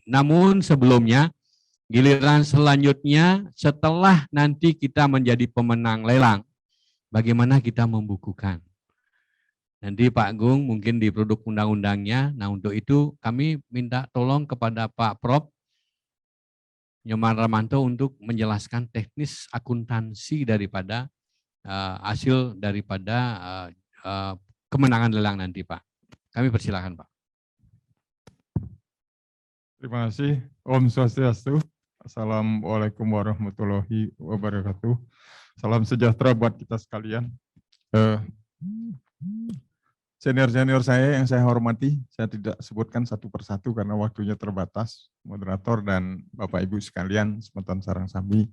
Namun sebelumnya, giliran selanjutnya setelah nanti kita menjadi pemenang lelang, bagaimana kita membukukan. Nanti Pak Agung mungkin di produk undang-undangnya, nah untuk itu kami minta tolong kepada Pak Prof. Nyoman Ramanto untuk menjelaskan teknis akuntansi daripada hasil daripada kemenangan lelang nanti Pak. Kami persilakan Pak. Terima kasih. Om Swastiastu. Assalamualaikum warahmatullahi wabarakatuh. Salam sejahtera buat kita sekalian. Senior-senior saya yang saya hormati, saya tidak sebutkan satu persatu karena waktunya terbatas. Moderator dan Bapak Ibu sekalian, semeton sarang sambi.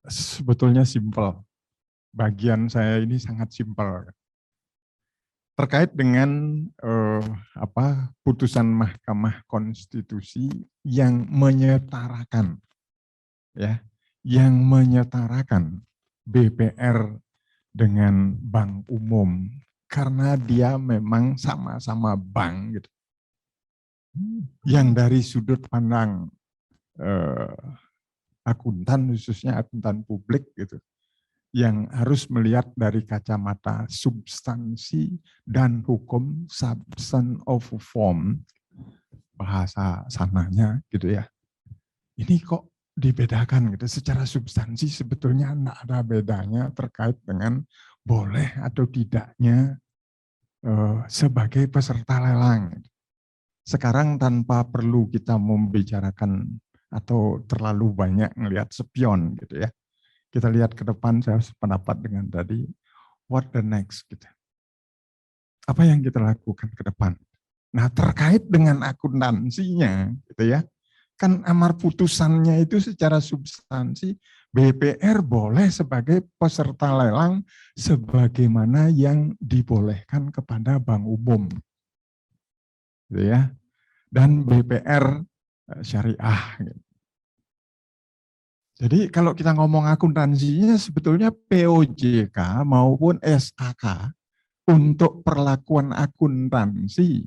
Sebetulnya simpel. Bagian saya ini sangat simpel. Terkait dengan putusan Mahkamah Konstitusi yang menyetarakan, ya, yang menyetarakan BPR dengan bank umum karena dia memang sama-sama bank gitu. Yang dari sudut pandang akuntan, khususnya akuntan publik gitu, yang harus melihat dari kacamata substansi dan hukum, substance of form, bahasa sananya gitu ya. Ini kok dibedakan gitu, secara substansi sebetulnya tidak ada bedanya terkait dengan boleh atau tidaknya sebagai peserta lelang. Sekarang tanpa perlu kita membicarakan atau terlalu banyak melihat spion gitu ya. Kita lihat ke depan, saya sependapat dengan tadi, what the next gitu. Apa yang kita lakukan ke depan? Nah, terkait dengan akuntansinya gitu ya. Kan amar putusannya itu secara substansi BPR boleh sebagai peserta lelang sebagaimana yang dibolehkan kepada bank umum. Gitu ya. Dan BPR syariah. Jadi kalau kita ngomong akuntansinya sebetulnya POJK maupun SAK untuk perlakuan akuntansi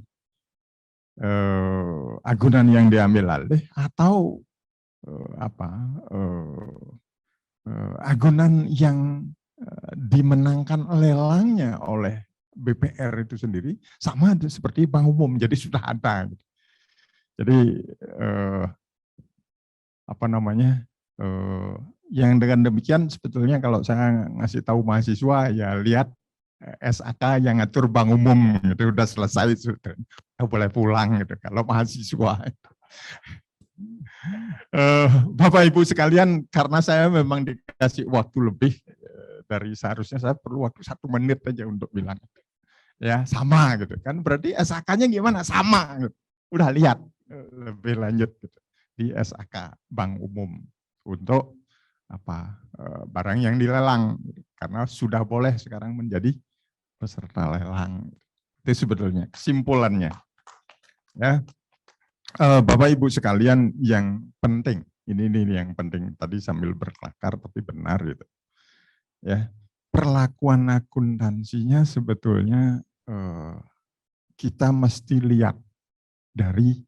agunan yang diambil alih atau agunan yang dimenangkan lelangnya oleh BPR itu sendiri sama seperti bank umum, jadi sudah ada. Jadi yang dengan demikian sebetulnya kalau saya ngasih tahu mahasiswa ya lihat SAK yang ngatur bank umum itu udah selesai, sudah boleh pulang gitu kalau mahasiswa. Bapak Ibu sekalian, karena saya memang dikasih waktu lebih dari seharusnya, saya perlu waktu 1 menit aja untuk bilang ya sama gitu kan, berarti SAK-nya gimana, sama gitu. Udah lihat lebih lanjut gitu di SAK bank umum untuk barang yang dilelang karena sudah boleh sekarang menjadi peserta lelang. Itu sebetulnya kesimpulannya. Ya, Bapak Ibu sekalian, yang penting ini yang penting tadi sambil berkelakar tapi benar gitu. Ya, perlakuan akuntansinya sebetulnya kita mesti lihat dari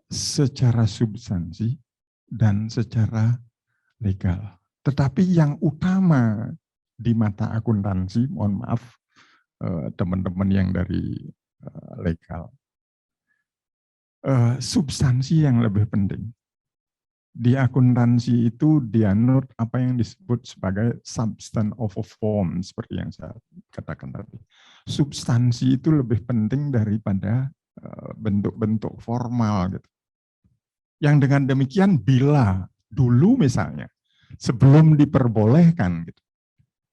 secara substansi dan secara legal. Tetapi yang utama di mata akuntansi, mohon maaf teman-teman yang dari legal, substansi yang lebih penting. Di akuntansi itu dianut apa yang disebut sebagai substance of form, seperti yang saya katakan tadi. Substansi itu lebih penting daripada bentuk-bentuk formal gitu. Yang dengan demikian bila dulu misalnya sebelum diperbolehkan gitu,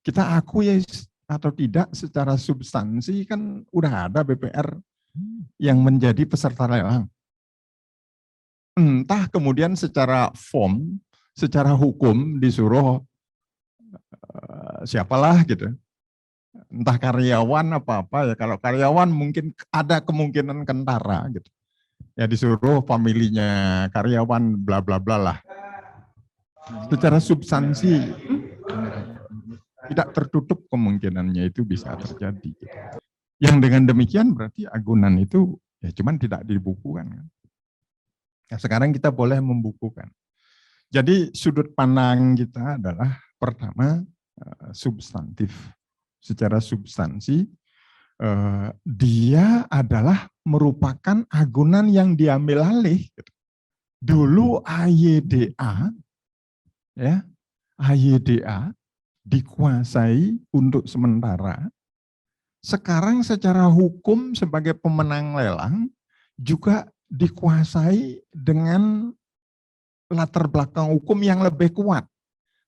kita akui atau tidak secara substansi kan udah ada BPR yang menjadi peserta lelang. Entah kemudian secara form, secara hukum disuruh siapalah gitu. Entah karyawan apa-apa ya, kalau karyawan mungkin ada kemungkinan kentara gitu. Ya disuruh familinya karyawan bla bla bla lah. Secara substansi tidak tertutup kemungkinannya itu bisa terjadi. Yang dengan demikian berarti agunan itu Ya, cuman tidak dibukukan kan. Nah, sekarang kita boleh membukukan. Jadi sudut pandang kita adalah pertama substantif. Secara substansi dia adalah merupakan agunan yang diambil alih. Dulu AYDA ya, AYDA dikuasai untuk sementara. Sekarang secara hukum sebagai pemenang lelang juga dikuasai dengan latar belakang hukum yang lebih kuat.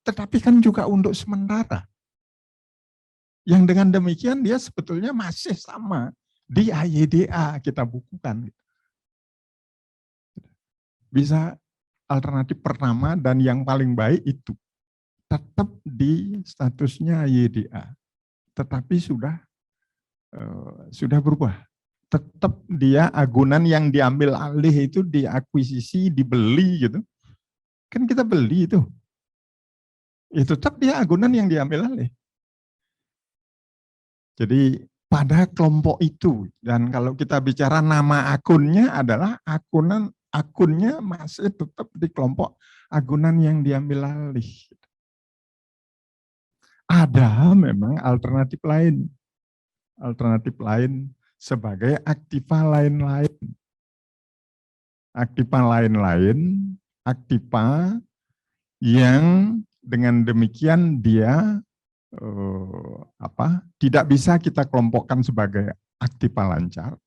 Tetapi kan juga untuk sementara. Yang dengan demikian dia sebetulnya masih sama di AYDA kita bukukan. Bisa alternatif pertama dan yang paling baik itu tetap di statusnya AYDA. Tetapi sudah berubah. Tetap dia agunan yang diambil alih itu diakuisisi, dibeli gitu. Kan kita beli itu. Itu tetap dia agunan yang diambil alih. Jadi pada kelompok itu, dan kalau kita bicara nama akunnya adalah akunnya masih tetap di kelompok agunan yang diambil alih. Ada memang alternatif lain. Alternatif lain sebagai aktiva lain-lain. Aktiva lain-lain, aktiva yang dengan demikian dia tidak bisa kita kelompokkan sebagai aktiva lancar,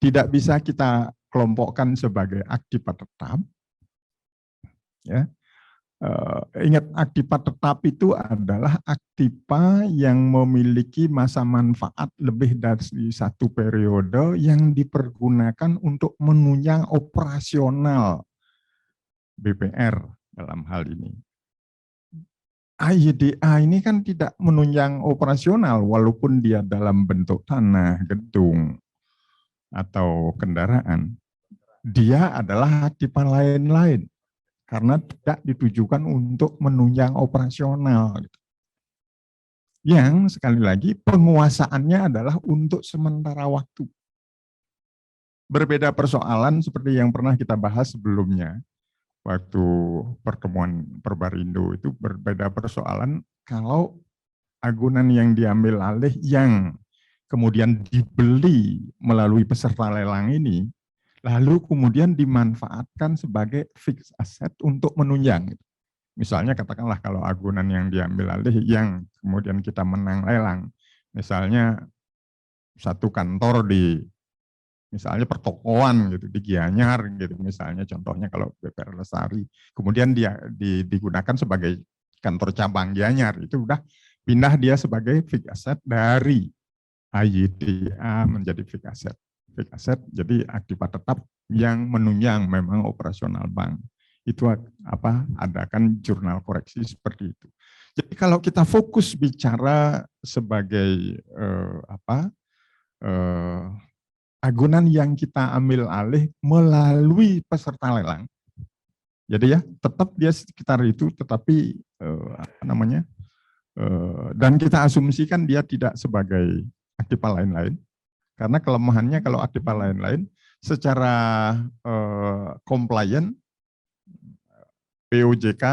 tidak bisa kita kelompokkan sebagai aktiva tetap. Ya. Ingat, aktiva tetap itu adalah aktiva yang memiliki masa manfaat lebih dari satu periode yang dipergunakan untuk menunjang operasional BPR dalam hal ini. AYDA ini kan tidak menunjang operasional walaupun dia dalam bentuk tanah, gedung, atau kendaraan. Dia adalah aktiva lain-lain karena tidak ditujukan untuk menunjang operasional. Yang sekali lagi penguasaannya adalah untuk sementara waktu. Berbeda persoalan seperti yang pernah kita bahas sebelumnya. Waktu pertemuan Perbarindo itu berbeda persoalan kalau agunan yang diambil alih yang kemudian dibeli melalui peserta lelang ini, lalu kemudian dimanfaatkan sebagai fixed asset untuk menunjang. Misalnya katakanlah kalau agunan yang diambil alih yang kemudian kita menang lelang, misalnya satu kantor di misalnya pertokoan gitu di Gianyar gitu misalnya, contohnya kalau BPR Lestari, kemudian dia digunakan sebagai kantor cabang Gianyar, itu udah pindah dia sebagai fixed asset dari AYDA menjadi fixed asset. Fixed asset jadi aktiva tetap yang menunjang memang operasional bank. Itu adakan jurnal koreksi seperti itu. Jadi kalau kita fokus bicara sebagai agunan yang kita ambil alih melalui peserta lelang. Jadi ya tetap dia sekitar itu, tetapi dan kita asumsikan dia tidak sebagai aktiva lain-lain. Karena kelemahannya kalau aktiva lain-lain secara compliant POJK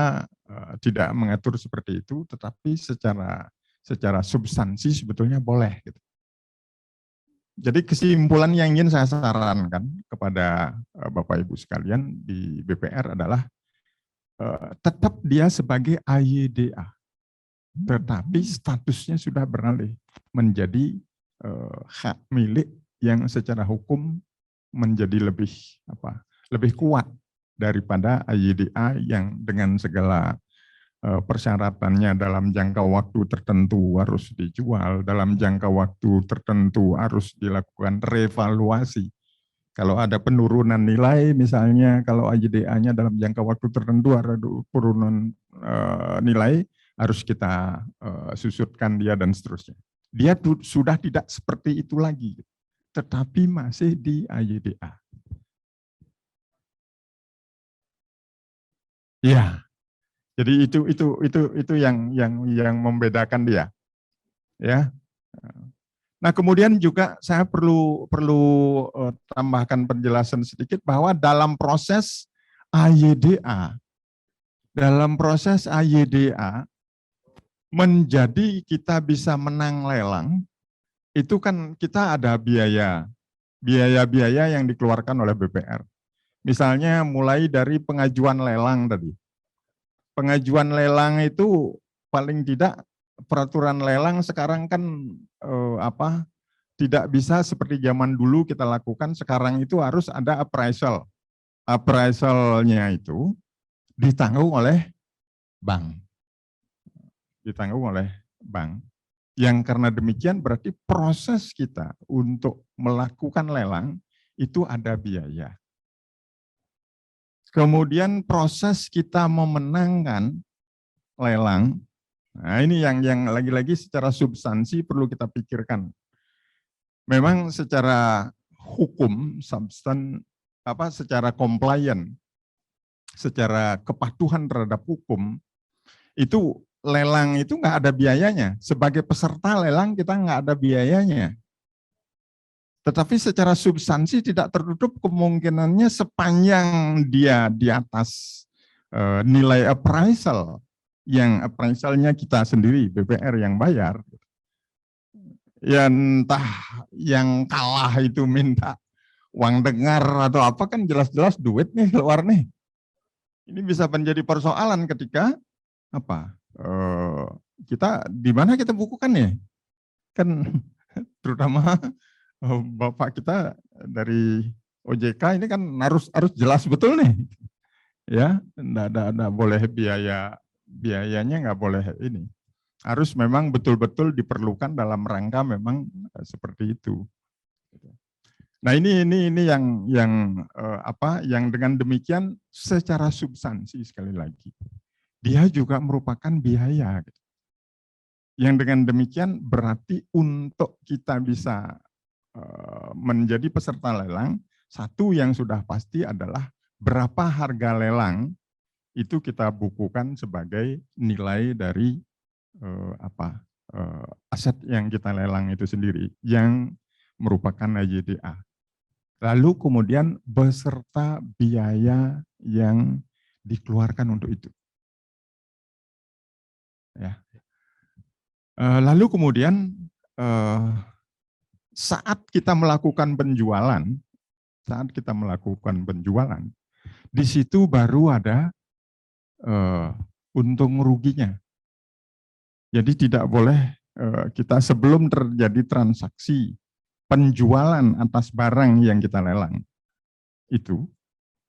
tidak mengatur seperti itu, tetapi secara substansi sebetulnya boleh gitu. Jadi kesimpulan yang ingin saya sarankan kepada Bapak Ibu sekalian di BPR adalah tetap dia sebagai AYDA, tetapi statusnya sudah beralih menjadi hak milik yang secara hukum menjadi lebih kuat daripada AYDA yang dengan segala persyaratannya dalam jangka waktu tertentu harus dijual, dalam jangka waktu tertentu harus dilakukan revaluasi. Kalau ada penurunan nilai, misalnya kalau AYDA-nya dalam jangka waktu tertentu ada penurunan nilai, harus kita susutkan dia dan seterusnya. Dia sudah tidak seperti itu lagi, tetapi masih di AYDA. Ya. Jadi itu yang membedakan dia, ya. Nah, kemudian juga saya perlu tambahkan penjelasan sedikit bahwa dalam proses AYDA menjadi kita bisa menang lelang, itu kan kita ada biaya-biaya yang dikeluarkan oleh BPR. Misalnya mulai dari pengajuan lelang tadi. Pengajuan lelang itu paling tidak peraturan lelang sekarang kan tidak bisa seperti zaman dulu kita lakukan. Sekarang itu harus ada appraisal. Appraisalnya itu ditanggung oleh bank. Yang karena demikian berarti proses kita untuk melakukan lelang itu ada biaya. Kemudian proses kita memenangkan lelang, nah ini yang lagi-lagi secara substansi perlu kita pikirkan. Memang secara hukum, secara compliant, secara kepatuhan terhadap hukum, itu lelang itu nggak ada biayanya. Sebagai peserta lelang kita nggak ada biayanya. Tetapi secara substansi tidak tertutup kemungkinannya sepanjang dia di atas nilai appraisal, yang appraisalnya kita sendiri, BPR yang bayar. Ya entah yang kalah itu minta uang dengar atau apa, kan jelas-jelas duit nih keluar nih. Ini bisa menjadi persoalan ketika kita di mana kita bukukan ya, kan terutama Bapak kita dari OJK ini kan harus jelas betul nih, ya, enggak boleh biayanya nggak boleh ini, harus memang betul-betul diperlukan dalam rangka memang seperti itu. Nah ini yang dengan demikian secara substansi sekali lagi dia juga merupakan biaya. Yang dengan demikian berarti untuk kita bisa menjadi peserta lelang, satu yang sudah pasti adalah berapa harga lelang itu kita bukukan sebagai nilai dari aset yang kita lelang itu sendiri yang merupakan AYDA. Lalu kemudian beserta biaya yang dikeluarkan untuk itu. Ya. Lalu kemudian saat kita melakukan penjualan, di situ baru ada untung ruginya. Jadi tidak boleh kita sebelum terjadi transaksi penjualan atas barang yang kita lelang, itu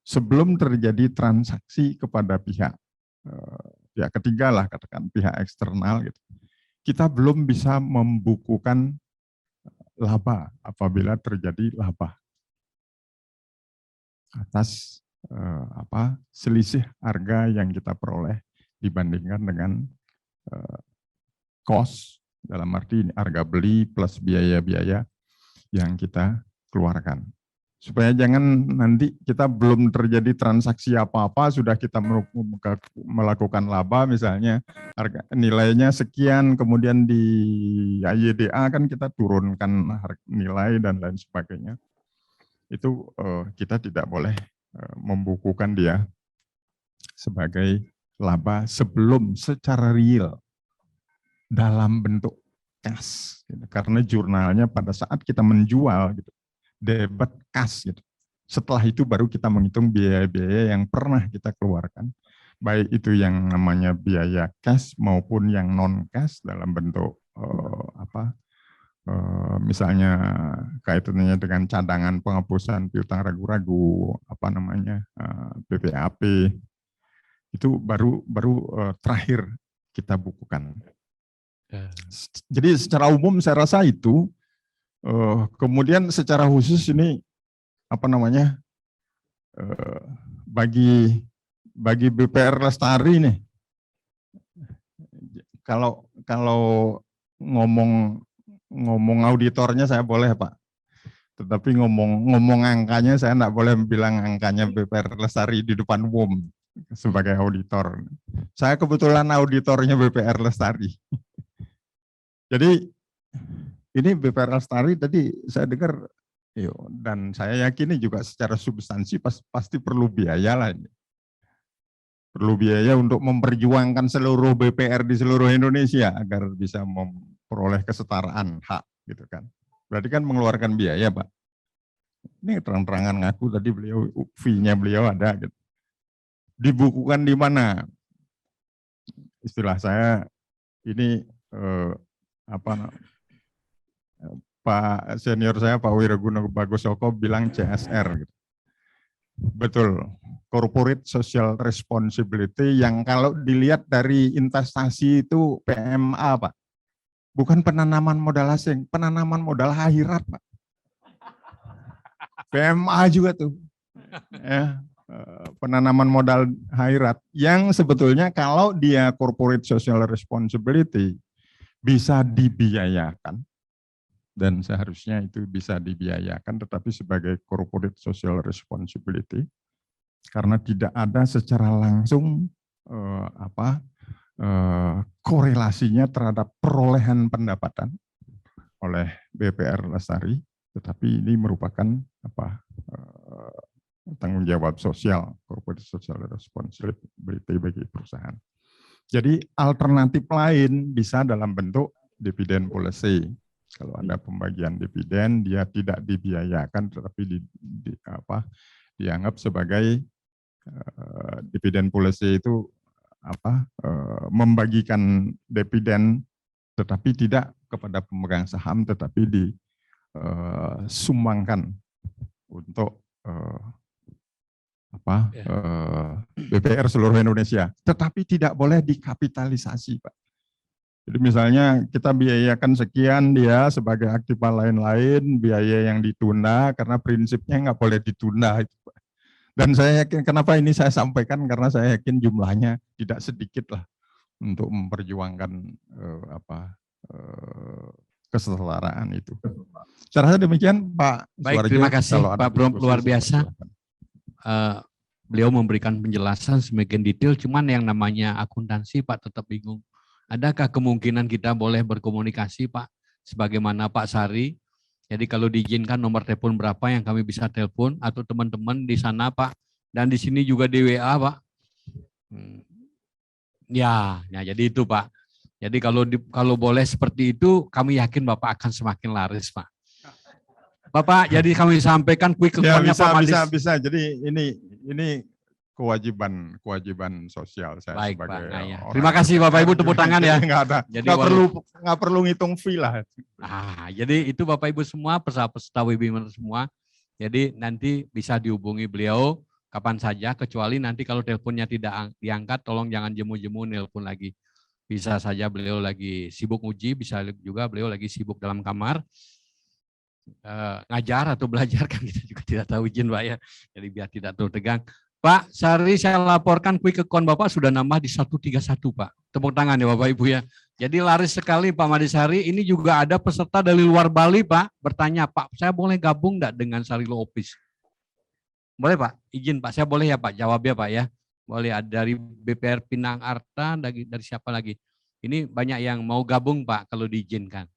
sebelum terjadi transaksi kepada pihak ketiga lah, katakan pihak eksternal gitu, kita belum bisa membukukan laba apabila terjadi laba atas selisih harga yang kita peroleh dibandingkan dengan cost, dalam arti harga beli plus biaya-biaya yang kita keluarkan. Supaya jangan nanti kita belum terjadi transaksi apa-apa, sudah kita melakukan laba misalnya, harga nilainya sekian, kemudian di AYDA kan kita turunkan nilai dan lain sebagainya. Itu kita tidak boleh membukukan dia sebagai laba sebelum secara real dalam bentuk cash, karena jurnalnya pada saat kita menjual gitu, debit kas gitu. Setelah itu baru kita menghitung biaya-biaya yang pernah kita keluarkan, baik itu yang namanya biaya cash maupun yang non cash dalam bentuk misalnya kaitannya dengan cadangan penghapusan piutang ragu-ragu, BPAP, itu baru terakhir kita bukukan. Jadi secara umum saya rasa itu. Kemudian secara khusus ini bagi BPR Lestari nih, kalau ngomong auditornya saya boleh Pak, tetapi ngomong angkanya saya enggak boleh bilang angkanya BPR Lestari di depan umum sebagai auditor. Saya kebetulan auditornya BPR Lestari. Jadi ini BPR Lestari tadi saya dengar, dan saya yakini juga secara substansi pasti perlu biaya lah ini. Perlu biaya untuk memperjuangkan seluruh BPR di seluruh Indonesia agar bisa memperoleh kesetaraan hak, gitu kan. Berarti kan mengeluarkan biaya, Pak. Ini terang-terangan ngaku tadi beliau, fee-nya beliau ada. Gitu. Dibukukan di mana? Istilah saya ini Pak senior saya Pak Wiraguna Bagosoko bilang CSR. Gitu. Betul, corporate social responsibility yang kalau dilihat dari investasi itu PMA, Pak. Bukan penanaman modal asing, penanaman modal akhirat, Pak. PMA juga tuh. Ya, penanaman modal akhirat yang sebetulnya kalau dia corporate social responsibility bisa dibiayakan. Dan seharusnya itu bisa dibiayakan, tetapi sebagai corporate social responsibility, karena tidak ada secara langsung korelasinya terhadap perolehan pendapatan oleh BPR Lestari, tetapi ini merupakan tanggung jawab sosial, corporate social responsibility bagi perusahaan. Jadi alternatif lain bisa dalam bentuk dividend policy. Kalau ada pembagian dividen, dia tidak dibiayakan, tetapi dianggap sebagai dividen policy itu membagikan dividen, tetapi tidak kepada pemegang saham, tetapi disumbangkan untuk BPR seluruh Indonesia. Tetapi tidak boleh dikapitalisasi, Pak. Jadi misalnya kita biayakan sekian, dia sebagai aktiva lain-lain, biaya yang ditunda, karena prinsipnya nggak boleh ditunda. Dan saya yakin, kenapa ini saya sampaikan, karena saya yakin jumlahnya tidak sedikit lah untuk memperjuangkan kesetaraan itu. Saya rasa demikian, Pak. Baik, terima kasih Pak Brom, luar biasa. Beliau memberikan penjelasan semakin detail, cuman yang namanya akuntansi Pak tetap bingung. Adakah kemungkinan kita boleh berkomunikasi, Pak, sebagaimana Pak Sari? Jadi kalau diizinkan nomor telepon berapa yang kami bisa telepon, atau teman-teman di sana, Pak, dan di sini juga di WA, Pak. Ya, jadi itu, Pak. Jadi kalau boleh seperti itu, kami yakin Bapak akan semakin laris, Pak. Bapak, jadi kami sampaikan quick couponnya Pak Madis. Bisa. Jadi ini kewajiban sosial saya. Baik, sebagai Pak. Ya. Orang. Terima kasih Bapak Ibu, tepuk tangan ya. Nggak perlu ngitung fee lah. Jadi itu Bapak Ibu semua, peserta webinar semua. Jadi nanti bisa dihubungi beliau kapan saja, kecuali nanti kalau teleponnya tidak diangkat, tolong jangan jemu-jemu nelpon lagi. Bisa saja beliau lagi sibuk uji, bisa juga beliau lagi sibuk dalam kamar. Ngajar atau belajar kan kita juga tidak tahu izin Pak ya. Jadi biar tidak terlalu tegang. Pak Sari, saya laporkan quick account Bapak sudah nambah di 131 Pak. Tepuk tangan ya Bapak Ibu ya. Jadi laris sekali Pak Madisari. Ini juga ada peserta dari luar Bali Pak. Bertanya, Pak saya boleh gabung enggak dengan Sarilo Office? Boleh Pak, izin Pak. Saya boleh ya Pak, jawab ya Pak ya. Boleh, dari BPR Pinang Arta, dari siapa lagi? Ini banyak yang mau gabung Pak kalau diizinkan.